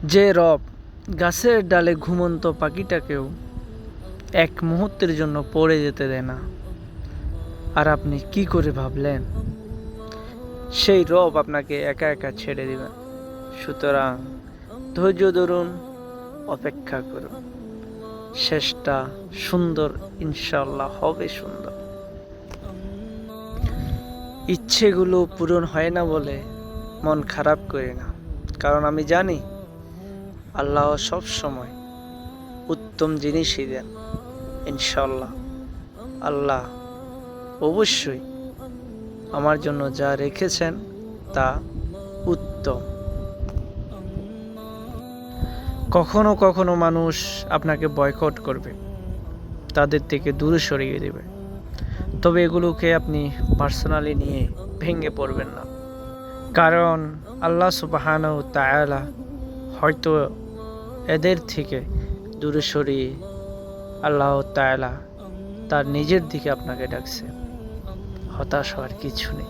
যে রব গাছের ডালে ঘুমন্ত পাখিটাকেও এক মুহূর্তের জন্য পড়ে যেতে দেয় না, আর আপনি কি করে ভাবলেন সেই রব আপনাকে একা একা ছেড়ে দিবেন? সুতরাং ধৈর্য ধরুন, অপেক্ষা করুন, শেষটা সুন্দর, ইনশাল্লাহ হবে সুন্দর। ইচ্ছেগুলো পূরণ হয় না বলে মন খারাপ করি না, কারণ আমি জানি আল্লাহ সব সময় উত্তম জিনিসই দেন। ইনশাল্লাহ আল্লাহ অবশ্যই আমার জন্য যা রেখেছেন তা উত্তম। কখনো কখনো মানুষ আপনাকে বয়কট করবে, তাদের থেকে দূরে সরিয়ে দেবে, তবে এগুলোকে আপনি পার্সোনালি নিয়ে ভেঙে পড়বেন না, কারণ আল্লাহ সুবহানাহু ওয়া তাআলা হয়তো এদের থেকে দূরে সরিয়ে আল্লাহ তাআলা তার নিজের দিকে আপনাকে ডাকছে। হতাশ হওয়ার কিছু নেই।